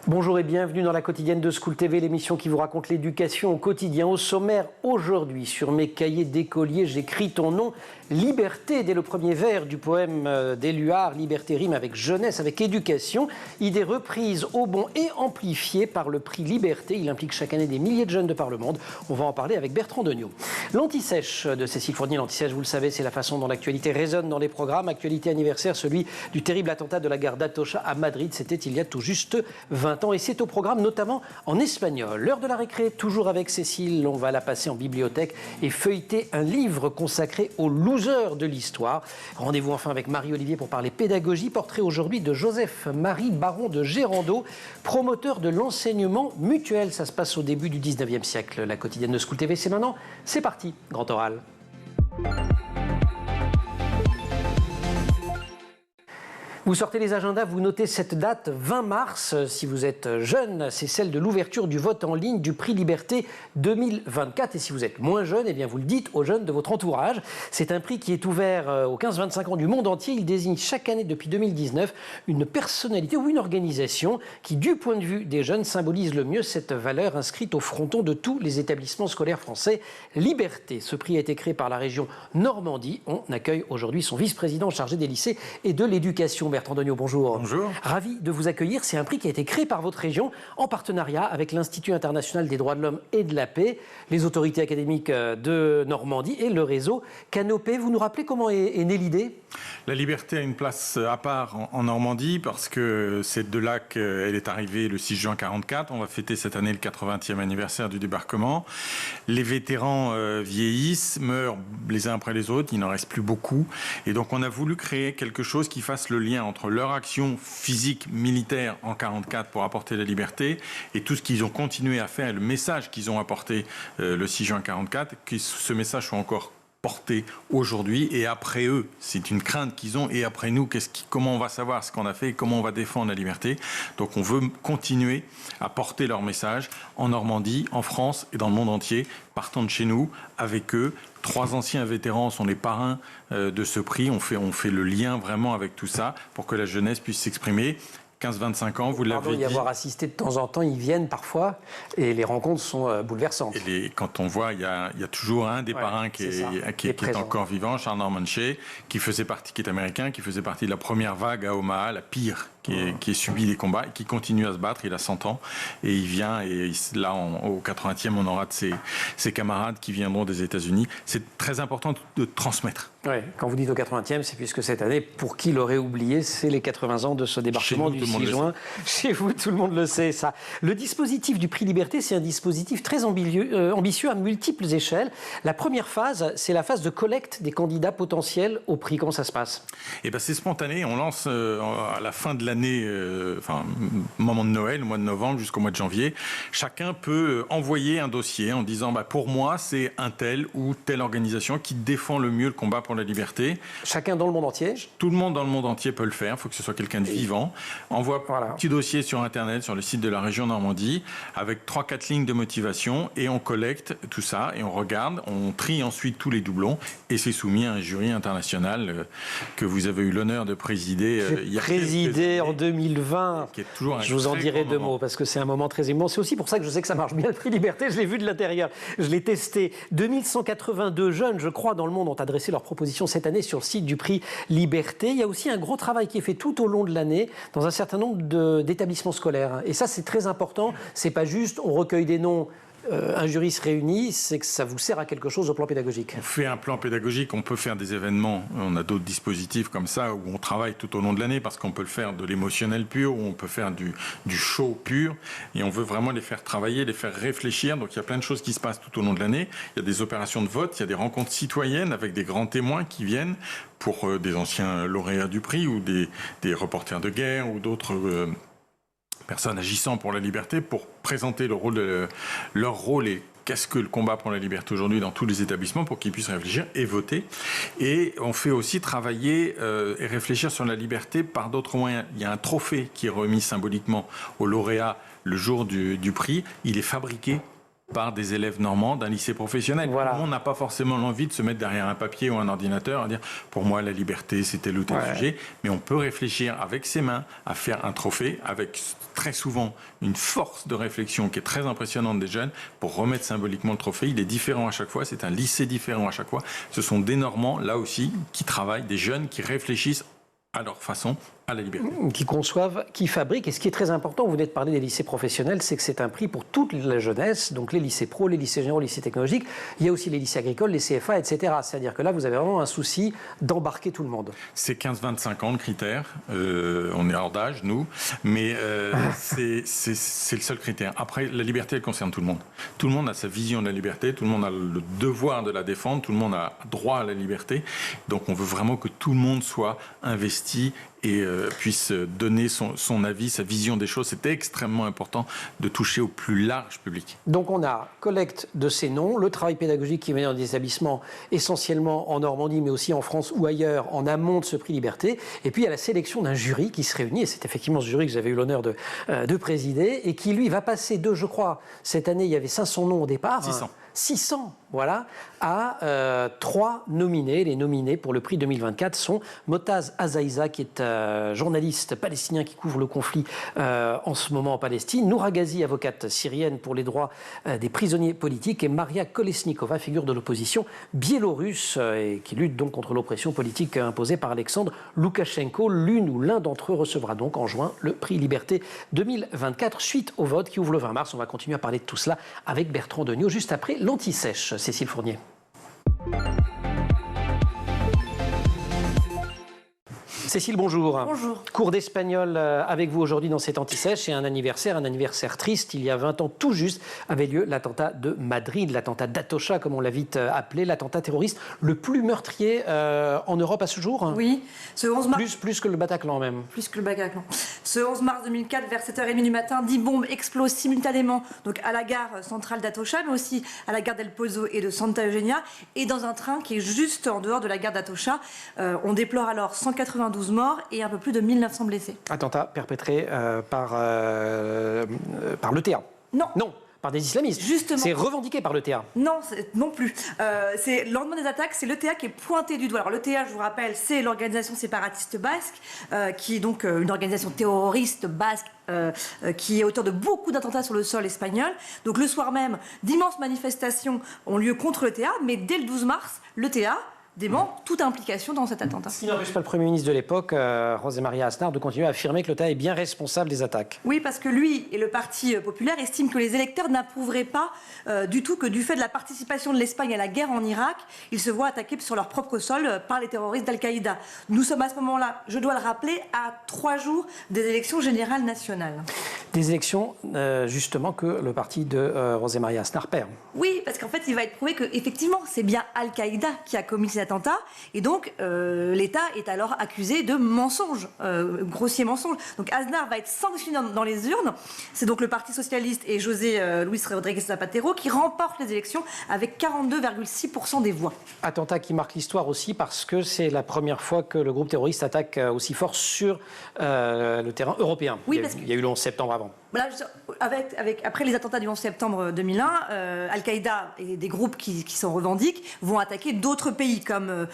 Bonjour et bienvenue dans la quotidienne de School TV, l'émission qui vous raconte l'éducation au quotidien. Au sommaire, aujourd'hui, sur mes cahiers d'écolier, j'écris ton nom, Liberté, dès le premier vers du poème d'Éluard. Liberté rime avec jeunesse, avec éducation. Idée reprise au bon et amplifiée par le prix Liberté. Il implique chaque année des milliers de jeunes de par le monde. On va en parler avec Bertrand Degnaud. L'anti-sèche de Cécile Fournier. L'anti-sèche, vous le savez, c'est la façon dont l'actualité résonne dans les programmes. Actualité anniversaire, celui du terrible attentat de la gare d'Atocha à Madrid. C'était il y a tout juste 20 ans. Et c'est au programme notamment en espagnol. L'heure de la récré, toujours avec Cécile. On va la passer en bibliothèque et feuilleter un livre consacré aux losers de l'histoire. Rendez-vous enfin avec Marie-Olivier pour parler pédagogie. Portrait aujourd'hui de Joseph-Marie Baron de Gérando, promoteur de l'enseignement mutuel. Ça se passe au début du 19e siècle. La quotidienne de School TV, c'est maintenant. C'est parti, grand oral. Vous sortez les agendas, vous notez cette date, 20 mars, si vous êtes jeune, c'est celle de l'ouverture du vote en ligne du prix Liberté 2024. Et si vous êtes moins jeune, eh bien vous le dites aux jeunes de votre entourage. C'est un prix qui est ouvert aux 15-25 ans du monde entier. Il désigne chaque année depuis 2019 une personnalité ou une organisation qui, du point de vue des jeunes, symbolise le mieux cette valeur inscrite au fronton de tous les établissements scolaires français. Liberté. Ce prix a été créé par la région Normandie. On accueille aujourd'hui son vice-président chargé des lycées et de l'éducation. Bertrand Degnaud, bonjour. Bonjour. Ravi de vous accueillir. C'est un prix qui a été créé par votre région en partenariat avec l'Institut international des droits de l'homme et de la paix, les autorités académiques de Normandie et le réseau Canopé. Vous nous rappelez comment est née l'idée ? La liberté a une place à part en Normandie parce que c'est de là qu'elle est arrivée le 6 juin 1944. On va fêter cette année le 80e anniversaire du débarquement. Les vétérans vieillissent, meurent les uns après les autres, il n'en reste plus beaucoup. Et donc on a voulu créer quelque chose qui fasse le lien entre leur action physique, militaire en 1944 pour apporter la liberté et tout ce qu'ils ont continué à faire et le message qu'ils ont apporté le 6 juin 1944, que ce message soit encore porté aujourd'hui et après eux. C'est une crainte qu'ils ont et après nous, comment on va savoir ce qu'on a fait et comment on va défendre la liberté. Donc on veut continuer à porter leur message en Normandie, en France et dans le monde entier, partant de chez nous, avec eux. 3 anciens vétérans sont les parrains de ce prix. On fait le lien vraiment avec tout ça pour que la jeunesse puisse s'exprimer. 15-25 ans, vous l'avez dit. Y avoir assisté de temps en temps, ils viennent parfois et les rencontres sont bouleversantes. Et quand on voit, il y a toujours un des parrains qui est encore vivant, Charles Norman Shea, qui est américain, qui faisait partie de la première vague à Omaha, la pire, qui est subi des combats et qui continue à se battre. Il a 100 ans et il vient et là, au 80e, on aura de ses camarades qui viendront des États-Unis. C'est très important de transmettre. Ouais, quand vous dites au 80e, c'est puisque cette année, pour qui l'aurait oublié, c'est les 80 ans de ce débarquement du 6 juin. Chez vous, tout le monde le sait, ça. Le dispositif du prix Liberté, c'est un dispositif très ambitieux à multiples échelles. La première phase, c'est la phase de collecte des candidats potentiels au prix. Comment ça se passe ? Eh ben, c'est spontané. On lance à la fin de l'année, moment de Noël, au mois de novembre jusqu'au mois de janvier. Chacun peut envoyer un dossier en disant pour moi, c'est un tel ou telle organisation qui défend le mieux le combat pour la liberté. Chacun dans le monde entier ? Tout le monde dans le monde entier peut le faire. Il faut que ce soit quelqu'un de vivant. Envoie un petit dossier sur Internet, sur le site de la région Normandie, avec 3-4 lignes de motivation et on collecte tout ça et on regarde, on trie ensuite tous les doublons et c'est soumis à un jury international que vous avez eu l'honneur de présider. Présidé en 2020. Qui est toujours je vous en dirai 2 mots parce que c'est un moment très émouvant. C'est aussi pour ça que je sais que ça marche bien le prix Liberté. Je l'ai vu de l'intérieur. Je l'ai testé. 2182 jeunes, je crois, dans le monde ont adressé leurs propositions cette année sur le site du prix Liberté. Il y a aussi un gros travail qui est fait tout au long de l'année dans un certain nombre d'établissements scolaires. Et ça, c'est très important. C'est pas juste, on recueille des noms, un jury se réunit, c'est que ça vous sert à quelque chose au plan pédagogique. On fait un plan pédagogique, on peut faire des événements, on a d'autres dispositifs comme ça où on travaille tout au long de l'année parce qu'on peut le faire de l'émotionnel pur ou on peut faire du show pur et on veut vraiment les faire travailler, les faire réfléchir. Donc il y a plein de choses qui se passent tout au long de l'année. Il y a des opérations de vote, il y a des rencontres citoyennes avec des grands témoins qui viennent pour des anciens lauréats du prix ou des reporters de guerre ou d'autres personnes agissant pour la liberté pour présenter leur rôle et qu'est-ce que le combat pour la liberté aujourd'hui dans tous les établissements pour qu'ils puissent réfléchir et voter. Et on fait aussi travailler et réfléchir sur la liberté par d'autres moyens. Il y a un trophée qui est remis symboliquement aux lauréats le jour du prix. Il est fabriqué par des élèves normands d'un lycée professionnel. Voilà. Tout le monde n'a pas forcément l'envie de se mettre derrière un papier ou un ordinateur à dire « pour moi, la liberté, c'est tel ou tel sujet ». Mais on peut réfléchir avec ses mains à faire un trophée avec très souvent une force de réflexion qui est très impressionnante des jeunes pour remettre symboliquement le trophée. Il est différent à chaque fois, c'est un lycée différent à chaque fois. Ce sont des Normands, là aussi, qui travaillent, des jeunes qui réfléchissent à leur façon à la liberté. Qui conçoivent, qui fabriquent. Et ce qui est très important, vous venez de parler des lycées professionnels, c'est que c'est un prix pour toute la jeunesse, donc les lycées pro, les lycées généraux, les lycées technologiques. Il y a aussi les lycées agricoles, les CFA, etc. C'est-à-dire que là, vous avez vraiment un souci d'embarquer tout le monde. C'est 15-25 ans le critère. On est hors d'âge, nous. Mais c'est le seul critère. Après, la liberté, elle concerne tout le monde. Tout le monde a sa vision de la liberté. Tout le monde a le devoir de la défendre. Tout le monde a droit à la liberté. Donc, on veut vraiment que tout le monde soit investi et puisse donner son avis, sa vision des choses. C'est extrêmement important de toucher au plus large public. Donc on a collecte de ces noms, le travail pédagogique qui est mené dans des établissements essentiellement en Normandie, mais aussi en France ou ailleurs, en amont de ce prix Liberté. Et puis il y a la sélection d'un jury qui se réunit, et c'est effectivement ce jury que j'avais eu l'honneur de présider, et qui lui va passer de, je crois, cette année il y avait 500 noms au départ. 600. 600, voilà, à 3 nominés. Les nominés pour le prix 2024 sont Motaz Azaïza, qui est journaliste palestinien qui couvre le conflit en ce moment en Palestine, Noura Ghazi, avocate syrienne pour les droits des prisonniers politiques, et Maria Kolesnikova, figure de l'opposition biélorusse, et qui lutte donc contre l'oppression politique imposée par Alexandre Loukachenko. L'une ou l'un d'entre eux recevra donc en juin le prix Liberté 2024, suite au vote qui ouvre le 20 mars. On va continuer à parler de tout cela avec Bertrand Degnaud, juste après l'Anti-Sèche. Cécile Fournier. Cécile, bonjour. Bonjour. Cours d'espagnol avec vous aujourd'hui dans cet Anti-Sèche, et un anniversaire triste. Il y a 20 ans tout juste avait lieu l'attentat de Madrid, l'attentat d'Atocha comme on l'a vite appelé, l'attentat terroriste le plus meurtrier en Europe à ce jour. Oui, ce 11 mars... Plus que le Bataclan même. Plus que le Bataclan. Ce 11 mars 2004, vers 7h30 du matin, 10 bombes explosent simultanément donc à la gare centrale d'Atocha, mais aussi à la gare d'El Pozo et de Santa Eugenia, et dans un train qui est juste en dehors de la gare d'Atocha. On déplore alors 192 morts et un peu plus de 1900 blessés. Attentat perpétré par l'ETA. Non. Par des islamistes. Justement. C'est revendiqué par l'ETA. Non, non plus. C'est le lendemain des attaques, c'est l'ETA qui est pointé du doigt. Alors l'ETA, je vous rappelle, c'est l'organisation séparatiste basque, qui est donc une organisation terroriste basque qui est auteur de beaucoup d'attentats sur le sol espagnol. Donc le soir même, d'immenses manifestations ont lieu contre l'ETA, mais dès le 12 mars, l'ETA dément toute implication dans cet attentat. Ce qui n'empêche pas le Premier ministre de l'époque, José María Aznar, de continuer à affirmer que l'ETA est bien responsable des attaques. Oui, parce que lui et le Parti populaire estiment que les électeurs n'approuveraient pas du tout que du fait de la participation de l'Espagne à la guerre en Irak, ils se voient attaqués sur leur propre sol par les terroristes d'Al-Qaïda. Nous sommes à ce moment-là, je dois le rappeler, à 3 jours des élections générales nationales. Des élections, justement, que le parti de José María Aznar perd. Oui, parce qu'en fait, il va être prouvé qu'effectivement, c'est bien Al-Qaïda qui a commis ces attentats, et donc l'État est alors accusé de mensonge, grossier mensonge. Donc Aznar va être sanctionné dans les urnes. C'est donc le Parti socialiste et José Luis Rodríguez Zapatero qui remportent les élections avec 42,6% des voix. Attentat qui marque l'histoire aussi parce que c'est la première fois que le groupe terroriste attaque aussi fort sur le terrain européen. Oui, il y a eu le 11 septembre avant. Voilà, après les attentats du 11 septembre 2001, Al-Qaïda et des groupes qui s'en revendiquent vont attaquer d'autres pays comme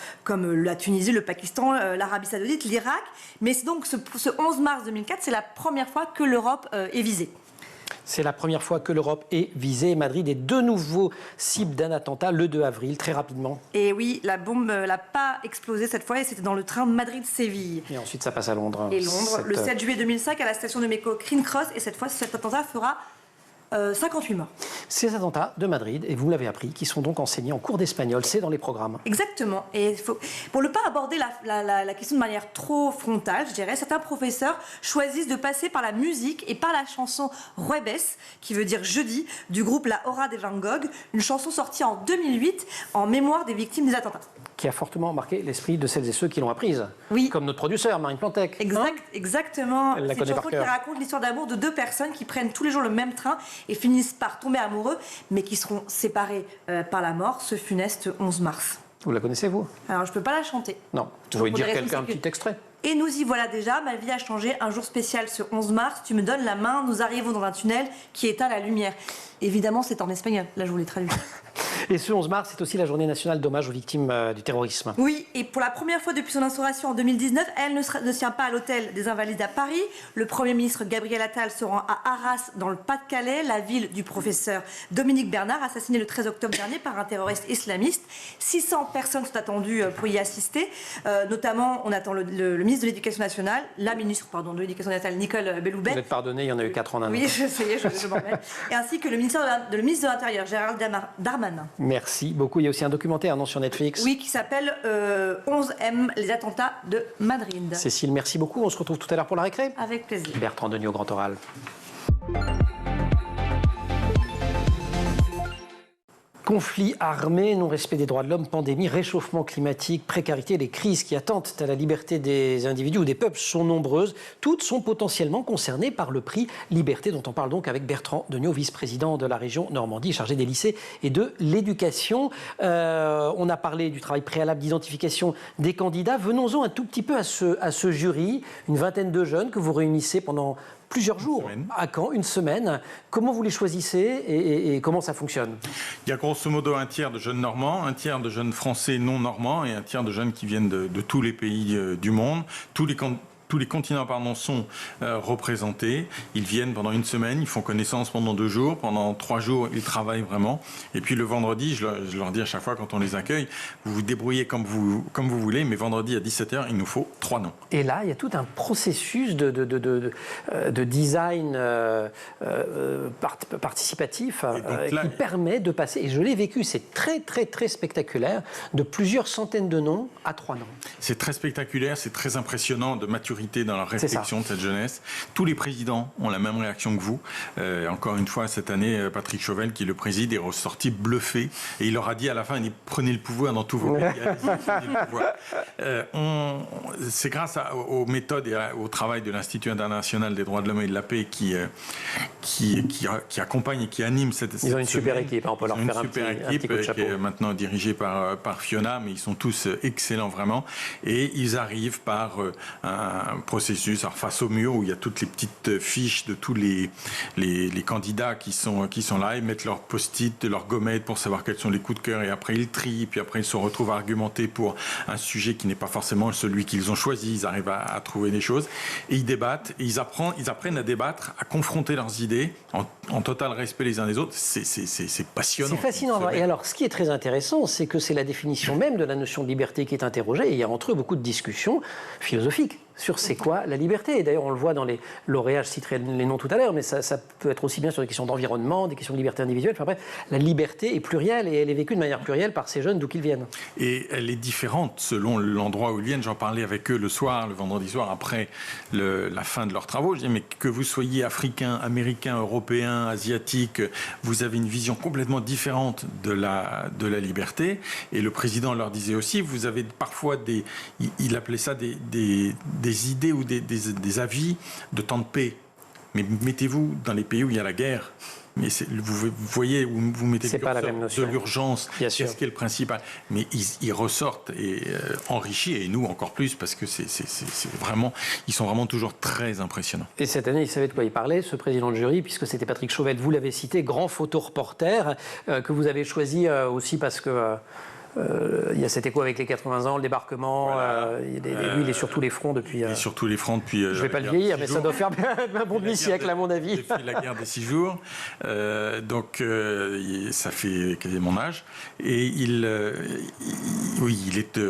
la Tunisie, le Pakistan, l'Arabie Saoudite, l'Irak. Mais c'est donc ce 11 mars 2004, c'est la première fois que l'Europe est visée. C'est la première fois que l'Europe est visée. Madrid est de nouveau cible d'un attentat le 2 avril, très rapidement. Et oui, la bombe n'a pas explosé cette fois, et c'était dans le train Madrid-Séville. Et ensuite, ça passe à Londres. Et Londres, le 7 juillet 2005, à la station de métro King's Cross. Et cette fois, cet attentat fera 58 morts. Ces attentats de Madrid, et vous l'avez appris, qui sont donc enseignés en cours d'espagnol, c'est dans les programmes. Exactement. Et pour ne pas aborder la question de manière trop frontale, je dirais, certains professeurs choisissent de passer par la musique et par la chanson Jueves, qui veut dire jeudi, du groupe La Hora de Van Gogh, une chanson sortie en 2008 en mémoire des victimes des attentats. Qui a fortement marqué l'esprit de celles et ceux qui l'ont apprise. Oui. Comme notre producteur, Marine Plantec. Exactement. Elle la C'est connaît une chanson par cœur. qui raconte l'histoire d'amour de 2 personnes qui prennent tous les jours le même train et finissent par tomber amoureux, mais qui seront séparés par la mort ce funeste 11 mars. Vous la connaissez, vous? Alors, je ne peux pas la chanter. Non. Vous pouvez dire quelqu'un un petit extrait? Et nous y voilà déjà, ma vie a changé, un jour spécial ce 11 mars, tu me donnes la main, nous arrivons dans un tunnel qui éteint la lumière. Évidemment, c'est en espagnol, là je vous l'ai traduit. Et ce 11 mars, c'est aussi la journée nationale d'hommage aux victimes du terrorisme. Oui, et pour la première fois depuis son instauration en 2019, elle ne tient pas à l'hôtel des Invalides à Paris. Le Premier ministre Gabriel Attal se rend à Arras, dans le Pas-de-Calais, la ville du professeur Dominique Bernard, assassiné le 13 octobre dernier par un terroriste islamiste. 600 personnes sont attendues pour y assister. Notamment, on attend le ministre de l'Éducation nationale, la ministre de l'Éducation nationale, Nicole Belloubet. Vous êtes pardonné, il y en a eu 4 en un an. Oui, je sais, je m'en mets. Et ainsi que le ministre de l'Intérieur, Gérald Darmanin. Merci beaucoup. Il y a aussi un documentaire sur Netflix. Oui, qui s'appelle 11M, les attentats de Madrid. Cécile, merci beaucoup. On se retrouve tout à l'heure pour la récré. Avec plaisir. Bertrand Denio, Grand Oral. Conflits armés, non-respect des droits de l'homme, pandémie, réchauffement climatique, précarité, les crises qui attentent à la liberté des individus ou des peuples sont nombreuses. Toutes sont potentiellement concernées par le prix Liberté, dont on parle donc avec Bertrand Denio, vice-président de la région Normandie, chargé des lycées et de l'éducation. On a parlé du travail préalable d'identification des candidats. Venons-en un tout petit peu à ce jury, une vingtaine de jeunes que vous réunissez pendant plusieurs jours. À Caen, une semaine. Comment vous les choisissez et comment ça fonctionne? Il y a grosso modo un tiers de jeunes normands, un tiers de jeunes français non normands et un tiers de jeunes qui viennent de tous les pays du monde. Tous les continents sont représentés. Ils viennent pendant une semaine, ils font connaissance pendant 2 jours. Pendant 3 jours, ils travaillent vraiment. Et puis le vendredi, je leur dis à chaque fois quand on les accueille, vous vous débrouillez comme vous voulez, mais vendredi à 17h, il nous faut 3 noms. Et là, il y a tout un processus de design participatif qui permet de passer, et je l'ai vécu, c'est très très très spectaculaire, de plusieurs centaines de noms à 3 noms. C'est très spectaculaire, c'est très impressionnant de maturité dans la réflexion de cette jeunesse. Tous les présidents ont la même réaction que vous. Encore une fois, cette année, Patrick Chauvel, qui le préside, est ressorti bluffé. Et il leur a dit à la fin, prenez le pouvoir dans tous vos pays. Prenez le pouvoir. C'est grâce aux méthodes et au travail de l'Institut international des droits de l'homme et de la paix qui accompagne et qui anime cette Ils ont une super équipe, on peut leur faire un petit coup de chapeau. Qui est maintenant dirigée par Fiona, mais ils sont tous excellents vraiment. Et ils arrivent par un processus face au mur où il y a toutes les petites fiches de tous les candidats qui sont là. Ils mettent leurs post-it, leurs gommettes pour savoir quels sont les coups de cœur et après ils trient. Puis après ils se retrouvent à argumenter pour un sujet qui n'est pas forcément celui qu'ils ont choisi. Ils arrivent à trouver des choses et ils débattent. Et ils apprennent à débattre, à confronter leurs idées en total respect les uns des autres. C'est passionnant. C'est fascinant. Et alors, ce qui est très intéressant, c'est que c'est la définition même de la notion de liberté qui est interrogée. Et il y a entre eux beaucoup de discussions philosophiques sur c'est quoi la liberté. Et d'ailleurs, on le voit dans les lauréats, je citerai les noms tout à l'heure, mais ça peut être aussi bien sur des questions d'environnement, des questions de liberté individuelle. Enfin bref, la liberté est plurielle et elle est vécue de manière plurielle par ces jeunes d'où qu'ils viennent. Et elle est différente selon l'endroit où ils viennent. J'en parlais avec eux le vendredi soir, après la fin de leurs travaux. Je disais, mais que vous soyez africain, américain, européen, asiatique, vous avez une vision complètement différente de la liberté. Et le président leur disait aussi, vous avez parfois il appelait ça des idées ou des avis de temps de paix. Mais mettez-vous dans les pays où il y a la guerre. Mais vous voyez où vous mettez de l'urgence, c'est ce qui est le principal. Mais ils ressortent et enrichis, et nous encore plus, parce que ils sont vraiment toujours très impressionnants. Et cette année, il savait de quoi il parlait, ce président de jury, puisque c'était Patrick Chauvel, vous l'avez cité, grand photoreporter, que vous avez choisi aussi parce que... il y a cet écho avec les 80 ans, le débarquement. Voilà. Lui, il est sur tous les fronts depuis. Il est sur tous les fronts depuis. Je ne vais pas le vieillir, mais ça doit faire un bon demi-siècle, à mon avis. Depuis la guerre des 6 jours. Ça fait quasiment mon âge. Et il est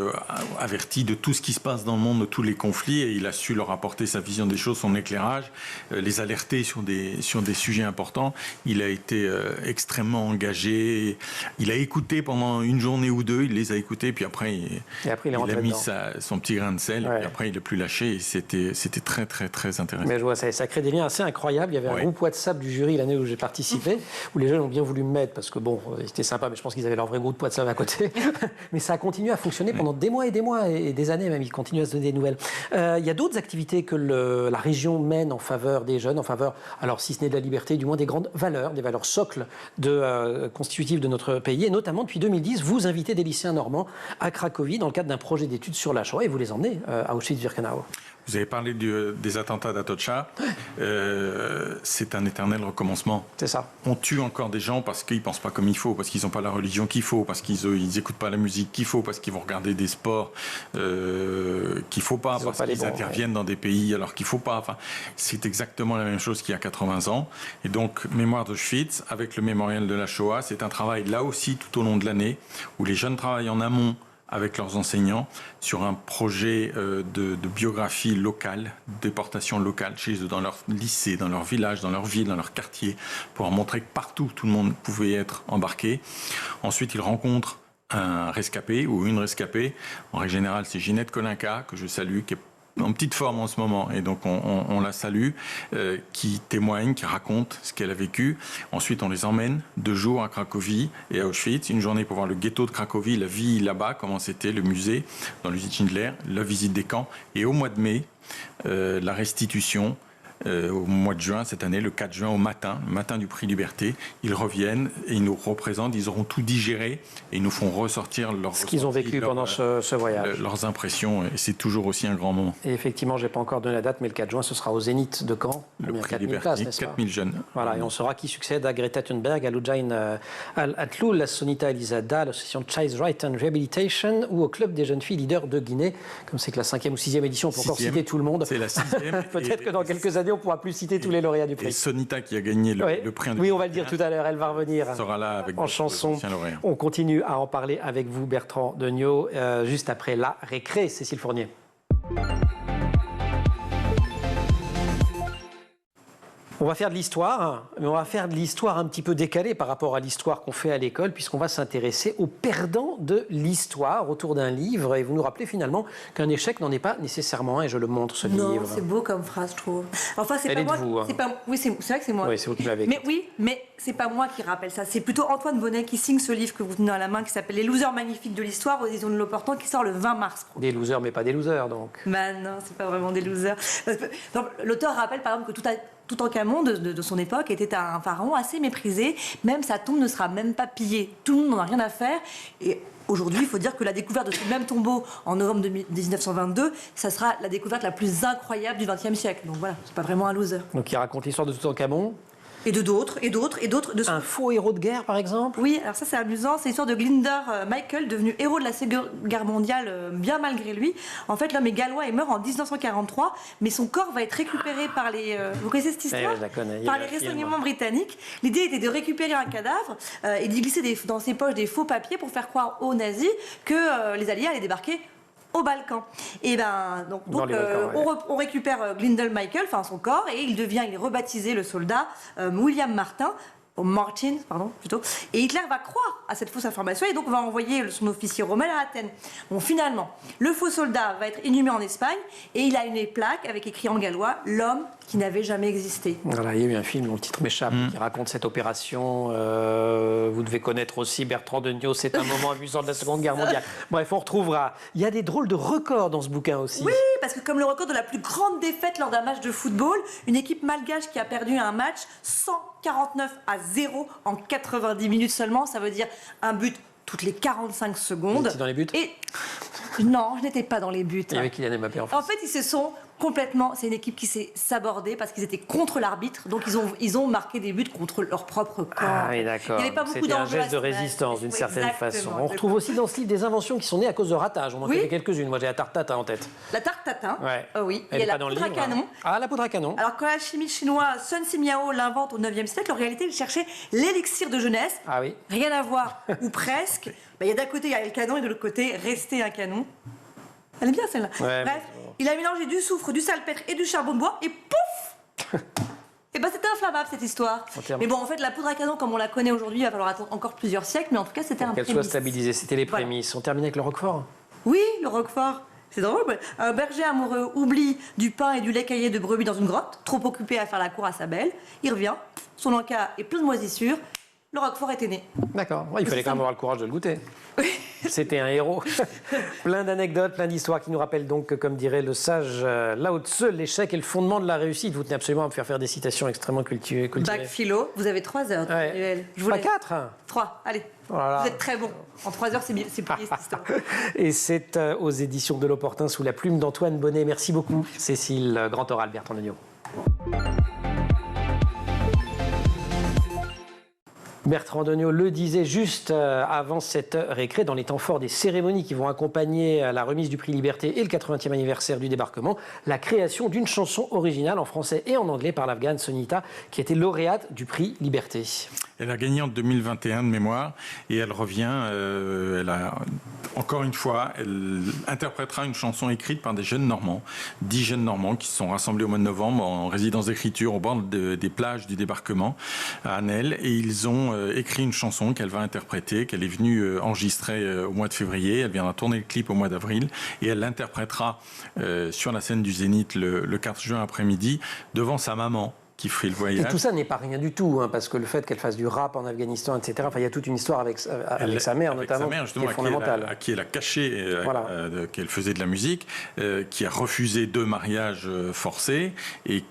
averti de tout ce qui se passe dans le monde, de tous les conflits, et il a su leur apporter sa vision des choses, son éclairage, les alerter sur des sujets importants. Il a été extrêmement engagé. Il a écouté pendant une journée ou deux. Il les a écoutés, puis après, il a mis son petit grain de sel, et puis après, il n'a plus lâché, et c'était très, très, très intéressant. Mais je vois, ça crée des liens assez incroyables. Il y avait un groupe WhatsApp du jury l'année où j'ai participé, où les jeunes ont bien voulu me mettre, parce que c'était sympa, mais je pense qu'ils avaient leur vrai groupe WhatsApp à côté. Mais ça a continué à fonctionner pendant des mois, et des années même. Ils continuent à se donner des nouvelles. Il y a d'autres activités que la région mène en faveur des jeunes, en faveur, alors si ce n'est de la liberté, du moins des grandes valeurs, des valeurs socles constitutives de notre pays, et notamment depuis 2010, vous invitez des des lycéens normands à Cracovie dans le cadre d'un projet d'études sur la Shoah et vous les emmenez à Auschwitz-Birkenau. Vous avez parlé des attentats d'Atocha. C'est un éternel recommencement. C'est ça. On tue encore des gens parce qu'ils ne pensent pas comme il faut, parce qu'ils n'ont pas la religion qu'il faut, parce qu'ils n'écoutent pas la musique qu'il faut, parce qu'ils vont regarder des sports qu'il ne faut pas, parce qu'ils interviennent dans des pays alors qu'il ne faut pas. Enfin, c'est exactement la même chose qu'il y a 80 ans. Et donc, Mémoire d'Auschwitz, avec le mémorial de la Shoah, c'est un travail là aussi tout au long de l'année, où les jeunes travaillent en amont avec leurs enseignants sur un projet de biographie locale, déportation locale chez eux, dans leur lycée, dans leur village, dans leur ville, dans leur quartier, pour montrer que partout, tout le monde pouvait être embarqué. Ensuite, ils rencontrent un rescapé ou une rescapée. En règle générale, c'est Ginette Kolinka, que je salue, qui est en petite forme en ce moment, et donc on la salue, qui témoigne, qui raconte ce qu'elle a vécu. Ensuite, on les emmène 2 jours à Cracovie et à Auschwitz, une journée pour voir le ghetto de Cracovie, la vie là-bas, comment c'était, le musée, dans l'usine Schindler, la visite des camps, et au mois de mai, la restitution. Au mois de juin, cette année, le 4 juin au matin, le matin du prix Liberté, ils reviennent et ils nous représentent, ils auront tout digéré et ils nous font ressortir ce qu'ils ont vécu pendant ce voyage. Leurs impressions, et c'est toujours aussi un grand moment. Et effectivement, je n'ai pas encore donné la date, mais le 4 juin, ce sera au Zénith de Caen. Le prix Liberté, 4000 jeunes. Voilà, et on saura qui succède à Greta Thunberg, à Lujain Al-Atloul, à Sonita Elizada, l'association Child Right and Rehabilitation, ou au Club des jeunes filles leaders de Guinée. Comme c'est que la 5e ou 6e édition, on peut encore citer tout le monde. C'est la 6e. Peut-être que dans quelques années, on ne pourra plus citer tous les lauréats du prix. Et Sonita, qui a gagné le prix. Oui, on va le dire tout à l'heure, elle va revenir. Sera là avec en chanson. On continue à en parler avec vous, Bertrand Degnaud, juste après la récré, Cécile Fournier. On va faire de l'histoire, mais on va faire de l'histoire un petit peu décalée par rapport à l'histoire qu'on fait à l'école, puisqu'on va s'intéresser aux perdants de l'histoire autour d'un livre. Et vous nous rappelez finalement qu'un échec n'en est pas nécessairement un, et je le montre, ce livre. Non, c'est beau comme phrase, je trouve. Enfin, c'est Elle pas est moi. de vous, hein. Oui, c'est vrai que c'est moi. Oui, c'est vous qui l'avez écrit. Mais oui, mais c'est pas moi qui rappelle ça. C'est plutôt Antoine Bonnet qui signe ce livre que vous tenez à la main, qui s'appelle Les losers magnifiques de l'histoire, aux éditions de l'Opportun, qui sort le 20 mars. Des losers, mais pas des losers, donc. Bah non, c'est pas vraiment des losers. L'auteur rappelle par exemple que Toutankhamon de son époque était un pharaon assez méprisé. Même sa tombe ne sera même pas pillée. Tout le monde n'en a rien à faire. Et aujourd'hui, il faut dire que la découverte de ce même tombeau en novembre 1922, ça sera la découverte la plus incroyable du XXe siècle. Donc voilà, c'est pas vraiment un loser. Donc il raconte l'histoire de Toutankhamon. Et d'autres. Un faux héros de guerre, par exemple? Oui, alors ça c'est amusant, c'est l'histoire de Glinder Michael, devenu héros de la Seconde Guerre mondiale, bien malgré lui. En fait, l'homme est gallois et meurt en 1943, mais son corps va être récupéré par les... vous connaissez cette histoire? Je la connais. Par les renseignements britanniques. L'idée était de récupérer un cadavre et d'y glisser dans ses poches des faux papiers pour faire croire aux nazis que les Alliés allaient débarquer au Balkan. Et ben donc on récupère Glindel Michael, enfin son corps, et il est rebaptisé le soldat William Martin. Martin, pardon, plutôt. Et Hitler va croire à cette fausse information et donc va envoyer son officier Rommel à Athènes. Bon, finalement, le faux soldat va être inhumé en Espagne et il a une plaque avec écrit en gallois « L'homme qui n'avait jamais existé ». Voilà, il y a eu un film dont le titre m'échappe qui raconte cette opération. Vous devez connaître aussi Bertrand Degnaud, c'est un moment amusant de la Seconde Guerre mondiale. Bref, on retrouvera. Il y a des drôles de records dans ce bouquin aussi. Oui, parce que comme le record de la plus grande défaite lors d'un match de football, une équipe malgache qui a perdu un match 149-0 en 90 minutes seulement, ça veut dire un but toutes les 45 secondes. Vous étiez dans les buts? Et non, je n'étais pas dans les buts. Il y avait Kylian Mbappé en fait. En fait, ils se sont complètement... C'est une équipe qui s'est sabordée parce qu'ils étaient contre l'arbitre, donc ils ont marqué des buts contre leur propre camp. Ah oui, d'accord. Il n'y avait pas beaucoup C'était un geste de résistance d'une certaine façon. On retrouve aussi dans ce livre des inventions qui sont nées à cause de ratages. On en connaît quelques-unes. Moi, j'ai la tarte tatin en tête. La tarte tatin, ouais. Oui. Elle il y a est la poudre à canon. Ah, la poudre à canon. Alors, quand l'alchimie chinois Sun Simiao l'invente au 9e siècle, en réalité, il cherchait l'élixir de jeunesse. Ah oui. Rien à voir, ou presque. Il y a d'un côté, il y a le canon, et de l'autre côté, rester un canon. Elle est bien celle-là. Ouais, bref, il a mélangé du soufre, du salpêtre et du charbon de bois, et pouf Et ben c'était inflammable cette histoire. Mais bon, en fait, la poudre à canon, comme on la connaît aujourd'hui, il va falloir attendre encore plusieurs siècles, mais en tout cas, c'était un prémisse. Qu'elle soit stabilisée, c'était les prémices. Voilà. On termine avec le Roquefort. Oui, le Roquefort. C'est drôle. Un berger amoureux oublie du pain et du lait caillé de brebis dans une grotte, trop occupé à faire la cour à sa belle. Il revient, son encas est plein de moisissures. le Roquefort était né. D'accord. Ouais, il fallait quand même avoir le courage de le goûter. C'était un héros. Plein d'anecdotes, plein d'histoires qui nous rappellent donc que, comme dirait le sage Lao Tse, l'échec est le fondement de la réussite. Vous tenez absolument à me faire des citations extrêmement cultivées. Bac philo, vous avez 3 heures. Ouais. Je vous Pas laisse. 4 3, allez. Voilà. Vous êtes très bon. En 3 heures, c'est plié cette histoire. Et c'est aux éditions de l'Opportun sous la plume d'Antoine Bonnet. Merci beaucoup, Cécile Grand Oral, Bertrand Degnaud. Bertrand Degnaud le disait juste avant cette récré, dans les temps forts des cérémonies qui vont accompagner la remise du prix Liberté et le 80e anniversaire du débarquement, la création d'une chanson originale en français et en anglais par l'Afghane Sonita, qui était lauréate du prix Liberté. Elle a gagné en 2021 de mémoire et elle revient, encore une fois, elle interprétera une chanson écrite par des jeunes Normands, 10 jeunes Normands qui se sont rassemblés au mois de novembre en résidence d'écriture au bord des plages du débarquement à Annelles, et ils ont écrit une chanson qu'elle va interpréter, qu'elle est venue enregistrer au mois de février. Elle viendra tourner le clip au mois d'avril et elle l'interprétera sur la scène du Zénith le 4 juin après-midi devant sa maman, qui fait le voyage. Et tout ça n'est pas rien du tout, hein, parce que le fait qu'elle fasse du rap en Afghanistan, etc., enfin, il y a toute une histoire avec sa mère, avec notamment, sa mère, justement, qui est fondamentale. à qui elle a caché Voilà. qu'elle faisait de la musique, qui a refusé 2 mariages forcés et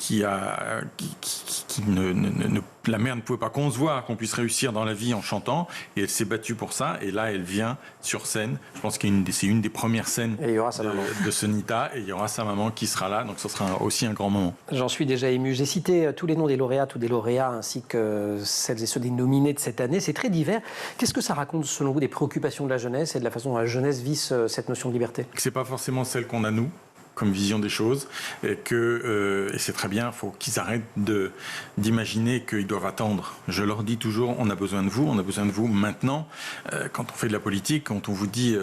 la mère ne pouvait pas concevoir qu'on puisse réussir dans la vie en chantant, et elle s'est battue pour ça, et là elle vient sur scène. Je pense que c'est une des premières scènes de Sonita, et il y aura sa maman qui sera là, donc ce sera aussi un grand moment. J'en suis déjà ému. J'ai cité tous les noms des lauréates ou des lauréats, ainsi que celles et ceux des nominés de cette année. C'est très divers. Qu'est-ce que ça raconte selon vous des préoccupations de la jeunesse et de la façon dont la jeunesse vit cette notion de liberté? C'est pas forcément celle qu'on a nous, comme vision des choses, et c'est très bien, il faut qu'ils arrêtent d'imaginer qu'ils doivent attendre. Je leur dis toujours, on a besoin de vous maintenant. Quand on fait de la politique, quand on vous dit,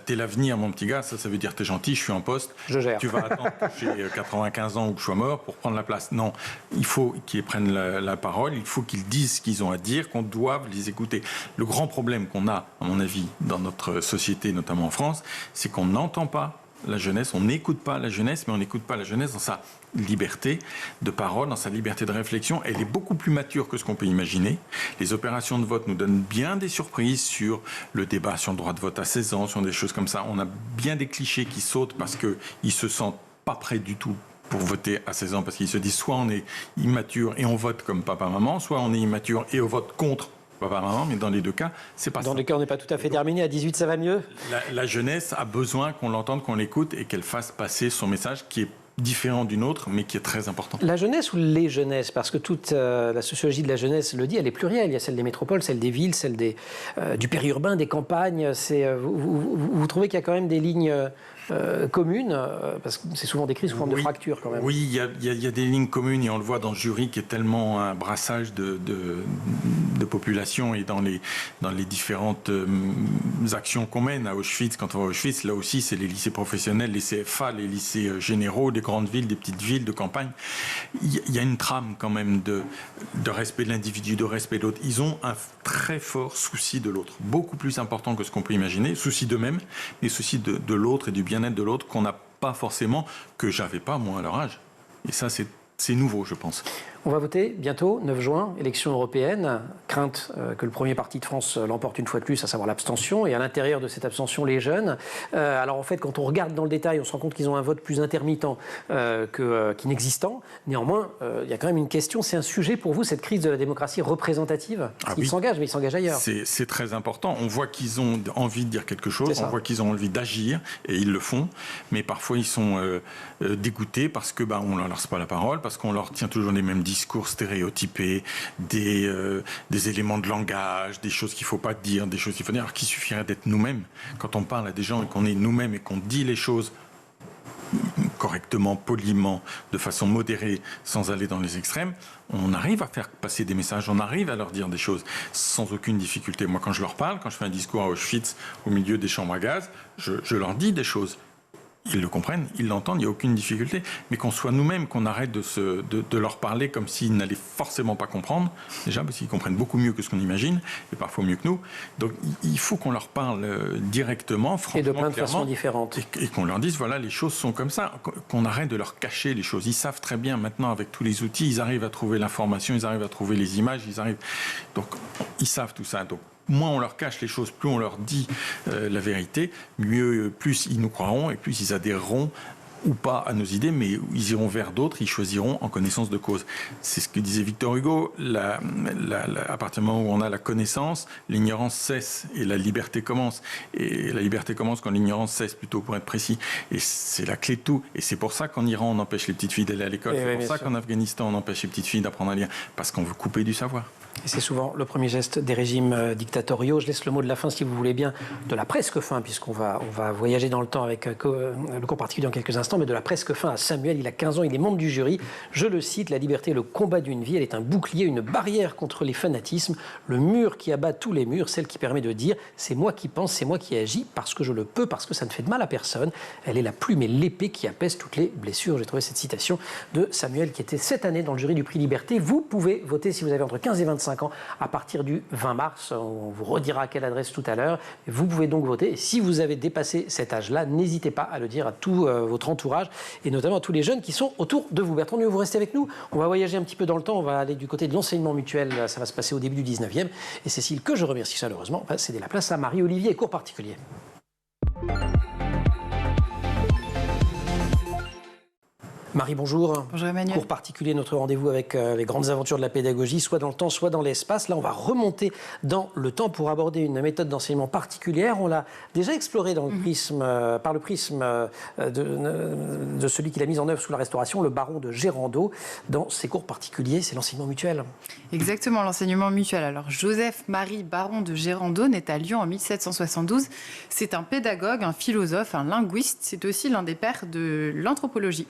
t'es l'avenir mon petit gars, ça veut dire t'es gentil, je suis en poste, je gère. Tu vas attendre que j'ai 95 ans ou que je sois mort pour prendre la place. Non, il faut qu'ils prennent la parole, il faut qu'ils disent ce qu'ils ont à dire, qu'on doive les écouter. Le grand problème qu'on a, à mon avis, dans notre société, notamment en France, c'est qu'on n'entend pas la jeunesse, on n'écoute pas la jeunesse, mais on n'écoute pas la jeunesse dans sa liberté de parole, dans sa liberté de réflexion. Elle est beaucoup plus mature que ce qu'on peut imaginer. Les opérations de vote nous donnent bien des surprises sur le débat sur le droit de vote à 16 ans, sur des choses comme ça. On a bien des clichés qui sautent parce qu'ils se sentent pas prêts du tout pour voter à 16 ans, parce qu'ils se disent soit on est immature et on vote comme papa-maman, soit on est immature et on vote contre papa-maman, mais dans les deux cas, c'est pas ça. Dans les cas, on n'est pas tout à fait terminé. À 18, ça va mieux. La jeunesse a besoin qu'on l'entende, qu'on l'écoute et qu'elle fasse passer son message qui est différent d'une autre, mais qui est très important. La jeunesse ou les jeunesses? Parce que toute la sociologie de la jeunesse le dit, elle est plurielle. Il y a celle des métropoles, celle des villes, celle du périurbain, des campagnes. Vous trouvez qu'il y a quand même des lignes communes, parce que c'est souvent décrit sous forme de fracture quand même. Oui, il y a des lignes communes, et on le voit dans le jury qui est tellement un brassage de population, et dans les différentes actions qu'on mène à Auschwitz. Quand on va à Auschwitz, là aussi c'est les lycées professionnels, les CFA, les lycées généraux, des grandes villes, des petites villes de campagne. Il y a une trame quand même de respect de l'individu, de respect de l'autre. Ils ont un très fort souci de l'autre, beaucoup plus important que ce qu'on peut imaginer, souci d'eux-mêmes, mais souci de l'autre et du bien-être de l'autre qu'on n'a pas forcément, que j'avais pas moi à leur âge. Et ça, c'est nouveau, je pense. On va voter bientôt, 9 juin, élection européenne. Crainte que le premier parti de France l'emporte une fois de plus, à savoir l'abstention. Et à l'intérieur de cette abstention, les jeunes. Alors en fait, quand on regarde dans le détail, on se rend compte qu'ils ont un vote plus intermittent qu'inexistant. Néanmoins, il y a quand même une question. C'est un sujet pour vous, cette crise de la démocratie représentative? Ils s'engagent, mais ils s'engagent ailleurs. C'est très important. On voit qu'ils ont envie de dire quelque chose. On voit qu'ils ont envie d'agir, et ils le font. Mais parfois, ils sont dégoûtés parce que on leur laisse pas la parole, parce qu'on leur tient toujours les mêmes discours stéréotypés, des éléments de langage, des choses qu'il ne faut pas dire, des choses qu'il faut dire, alors qu'il suffirait d'être nous-mêmes. Quand on parle à des gens et qu'on est nous-mêmes et qu'on dit les choses correctement, poliment, de façon modérée, sans aller dans les extrêmes, on arrive à faire passer des messages, on arrive à leur dire des choses sans aucune difficulté. Moi, quand je leur parle, quand je fais un discours à Auschwitz, au milieu des chambres à gaz, je leur dis des choses. ils le comprennent, ils l'entendent, il n'y a aucune difficulté. Mais qu'on soit nous-mêmes, qu'on arrête de leur parler comme s'ils n'allaient forcément pas comprendre, déjà parce qu'ils comprennent beaucoup mieux que ce qu'on imagine, et parfois mieux que nous. Donc il faut qu'on leur parle directement, franchement, et de plein de façons différentes. Et qu'on leur dise, voilà, les choses sont comme ça, qu'on arrête de leur cacher les choses. Ils savent très bien maintenant, avec tous les outils, ils arrivent à trouver l'information, ils arrivent à trouver les images, donc ils savent tout ça. Donc moins on leur cache les choses, plus on leur dit la vérité, mieux, plus ils nous croiront et plus ils adhéreront ou pas à nos idées, mais ils iront vers d'autres, ils choisiront en connaissance de cause. C'est ce que disait Victor Hugo, à partir du moment où on a la connaissance, l'ignorance cesse et la liberté commence. Et la liberté commence quand l'ignorance cesse, plutôt pour être précis. Et c'est la clé de tout. Et c'est pour ça qu'en Iran, on empêche les petites filles d'aller à l'école. C'est pour ça qu'en Afghanistan, on empêche les petites filles d'apprendre à lire. Parce qu'on veut couper du savoir. Et c'est souvent le premier geste des régimes dictatoriaux. Je laisse le mot de la fin, si vous voulez bien, de la presque fin, puisqu'on va voyager dans le temps avec le cours particulier dans quelques instants, mais de la presque fin à Samuel. Il a 15 ans, il est membre du jury. Je le cite, la liberté est le combat d'une vie. Elle est un bouclier, une barrière contre les fanatismes, le mur qui abat tous les murs, celle qui permet de dire c'est moi qui pense, c'est moi qui agis, parce que je le peux, parce que ça ne fait de mal à personne. Elle est la plume et l'épée qui apaisent toutes les blessures. J'ai trouvé cette citation de Samuel qui était cette année dans le jury du prix Liberté. Vous pouvez voter si vous avez entre 15 et 25 ans à partir du 20 mars. On vous redira à quelle adresse tout à l'heure. Vous pouvez donc voter. Et si vous avez dépassé cet âge-là, n'hésitez pas à le dire à tout votre entourage et notamment à tous les jeunes qui sont autour de vous. Bertrand Nuot, vous restez avec nous. On va voyager un petit peu dans le temps. On va aller du côté de l'enseignement mutuel. Ça va se passer au début du 19e. Et Cécile, que je remercie chaleureusement, va céder la place à Marie-Olivier et cours particulier. Marie, bonjour. Bonjour Emmanuel. Cours particulier, notre rendez-vous avec les grandes aventures de la pédagogie, soit dans le temps, soit dans l'espace. Là, on va remonter dans le temps pour aborder une méthode d'enseignement particulière. On l'a déjà explorée dans le prisme, par le prisme de celui qui l'a mise en œuvre sous la Restauration, le baron de Gérando. Dans ses cours particuliers, c'est l'enseignement mutuel. Exactement, l'enseignement mutuel. Alors, Joseph-Marie Baron de Gérando naît à Lyon en 1772. C'est un pédagogue, un philosophe, un linguiste. C'est aussi l'un des pères de l'anthropologie.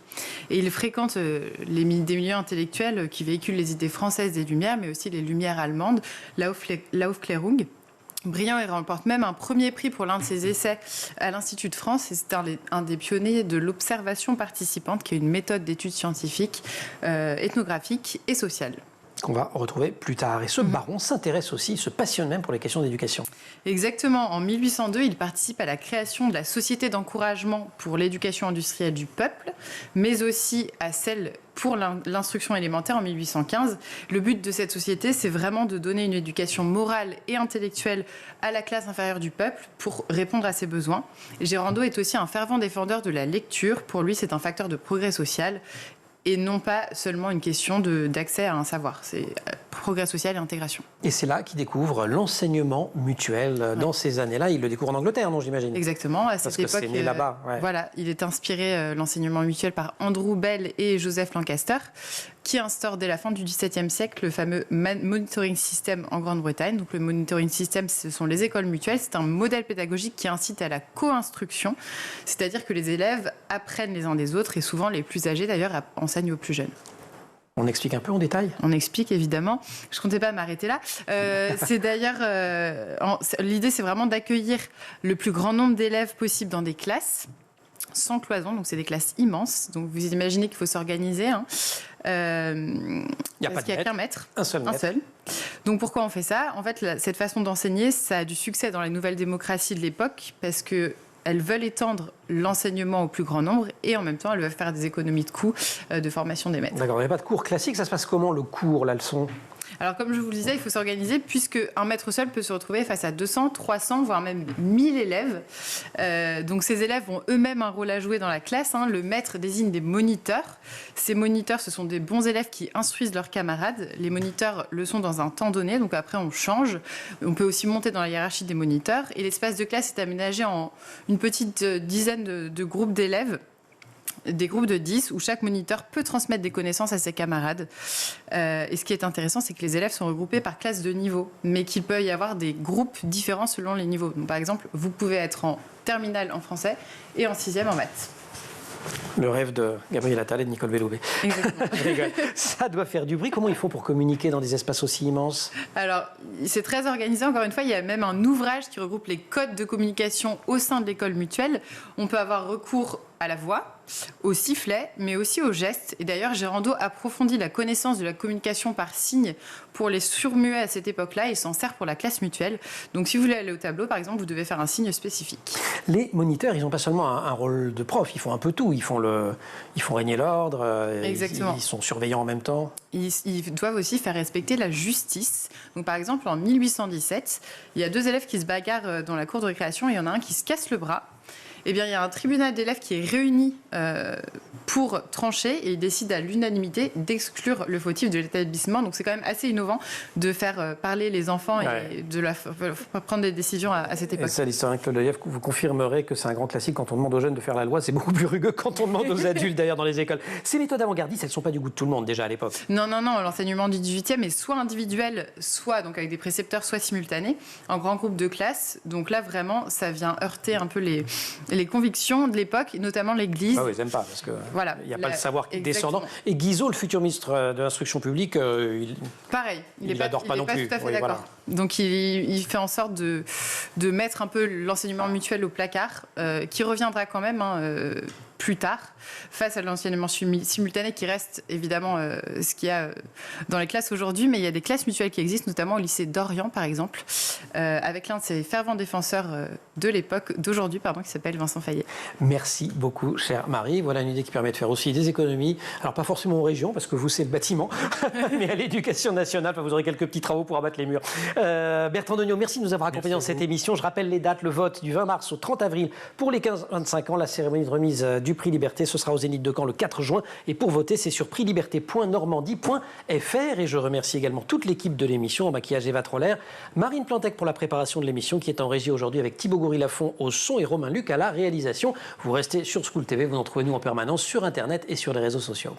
Et il fréquente des milieux intellectuels qui véhiculent les idées françaises des Lumières, mais aussi les Lumières allemandes, l'Aufklärung. Brillant, il remporte même un premier prix pour l'un de ses essais à l'Institut de France. Et c'est un des pionniers de l'observation participante, qui est une méthode d'études scientifiques, ethnographiques et sociales. Qu'on va retrouver plus tard. Et ce baron s'intéresse aussi, se passionne même pour les questions d'éducation. Exactement. En 1802, il participe à la création de la Société d'encouragement pour l'éducation industrielle du peuple, mais aussi à celle pour l'instruction élémentaire en 1815. Le but de cette société, c'est vraiment de donner une éducation morale et intellectuelle à la classe inférieure du peuple pour répondre à ses besoins. Gérando est aussi un fervent défendeur de la lecture. Pour lui, c'est un facteur de progrès social et non pas seulement une question d'accès à un savoir. C'est progrès social et intégration. Et c'est là qu'il découvre l'enseignement mutuel. Dans ces années-là, il le découvre en Angleterre, non, j'imagine? Exactement. À cette époque, c'est né là-bas. Ouais. Voilà, il est inspiré, l'enseignement mutuel, par Andrew Bell et Joseph Lancaster, qui instaurent dès la fin du XVIIe siècle le fameux monitoring system en Grande-Bretagne. Donc le monitoring system, ce sont les écoles mutuelles. C'est un modèle pédagogique qui incite à la co-instruction, c'est-à-dire que les élèves apprennent les uns des autres et souvent les plus âgés d'ailleurs enseignent aux plus jeunes. On explique un peu en détail? On explique, évidemment. Je ne comptais pas m'arrêter là. C'est d'ailleurs... l'idée, c'est vraiment d'accueillir le plus grand nombre d'élèves possible dans des classes sans cloison. Donc, c'est des classes immenses. Donc, vous imaginez qu'il faut s'organiser. Il n'y a pas qu'un maître. Un seul. Donc, pourquoi on fait ça? En fait, cette façon d'enseigner, ça a du succès dans les nouvelles démocraties de l'époque parce que elles veulent étendre l'enseignement au plus grand nombre et en même temps, elles veulent faire des économies de coûts de formation des maîtres. D'accord, il n'y a pas de cours classique. Ça se passe comment, le cours, la leçon? Alors, comme je vous le disais, il faut s'organiser puisque un maître seul peut se retrouver face à 200, 300, voire même 1000 élèves. Donc, ces élèves ont eux-mêmes un rôle à jouer dans la classe. Le maître désigne des moniteurs. Ces moniteurs, ce sont des bons élèves qui instruisent leurs camarades. Les moniteurs le sont dans un temps donné. Donc, après, on change. On peut aussi monter dans la hiérarchie des moniteurs. Et l'espace de classe est aménagé en une petite dizaine de groupes d'élèves. Des groupes de 10 où chaque moniteur peut transmettre des connaissances à ses camarades. Et ce qui est intéressant, c'est que les élèves sont regroupés par classe de niveau, mais qu'il peut y avoir des groupes différents selon les niveaux. Donc, par exemple, vous pouvez être en terminale en français et en 6e en maths. Le rêve de Gabriel Attal et de Nicole Belloubet. Exactement. Je rigole. Ça doit faire du bruit. Comment ils font pour communiquer dans des espaces aussi immenses? Alors, c'est très organisé. Encore une fois, il y a même un ouvrage qui regroupe les codes de communication au sein de l'école mutuelle. On peut avoir recours à la voix, au sifflet, mais aussi aux gestes. Et d'ailleurs, Gérando approfondit la connaissance de la communication par signes pour les sourds-muets à cette époque-là et s'en sert pour la classe mutuelle. Donc si vous voulez aller au tableau, par exemple, vous devez faire un signe spécifique. Les moniteurs, ils n'ont pas seulement un rôle de prof, ils font un peu tout. Ils font régner l'ordre, Exactement. Ils sont surveillants en même temps. Ils doivent aussi faire respecter la justice. Donc par exemple, en 1817, il y a 2 élèves qui se bagarrent dans la cour de récréation et il y en a un qui se casse le bras. Eh bien, il y a un tribunal d'élèves qui est réuni pour trancher et il décide à l'unanimité d'exclure le fautif de l'établissement. Donc, c'est quand même assez innovant de faire parler les enfants et de prendre des décisions à cette époque. Et ça, l'historien Claude Lelièvre, vous confirmerez que c'est un grand classique quand on demande aux jeunes de faire la loi. C'est beaucoup plus rugueux quand on demande aux adultes, d'ailleurs, dans les écoles. Ces méthodes avant-gardistes, elles ne sont pas du goût de tout le monde, déjà à l'époque. Non. L'enseignement du 18e est soit individuel, soit donc avec des précepteurs, soit simultanés, en grand groupe de classe. Donc là, vraiment, ça vient heurter un peu les convictions de l'époque, notamment l'Église. Ah oui, ils n'aiment pas, parce qu'il n'y a pas le savoir qui est descendant. Et Guizot, le futur ministre de l'Instruction publique, pareil, il n'adore pas non plus. Il n'est pas tout à fait d'accord. Voilà. Donc il fait en sorte de mettre un peu l'enseignement mutuel au placard, qui reviendra quand même plus tard, face à l'enseignement simultané qui reste évidemment ce qu'il y a dans les classes aujourd'hui, mais il y a des classes mutuelles qui existent, notamment au lycée d'Orient par exemple, avec l'un de ses fervents défenseurs de l'époque, d'aujourd'hui, qui s'appelle Vincent Fayet. Merci beaucoup, chère Marie. Voilà une idée qui permet de faire aussi des économies. Alors pas forcément aux régions, parce que vous c'est le bâtiment, mais à l'éducation nationale, vous aurez quelques petits travaux pour abattre les murs. Bertrand Degnaud, merci de nous avoir accompagnés dans cette émission. Je rappelle les dates, le vote du 20 mars au 30 avril pour les 15-25 ans, la cérémonie de remise du prix Liberté, ce sera au Zénith de Caen le 4 juin. Et pour voter, c'est sur prixliberté.normandie.fr. Et je remercie également toute l'équipe de l'émission, au maquillage Eva Troller, Marine Plantec pour la préparation de l'émission, qui est en régie aujourd'hui avec Thibaut Goury-Lafont au son et Romain Luc à la réalisation. Vous restez sur School TV, vous en trouvez nous en permanence sur Internet et sur les réseaux sociaux.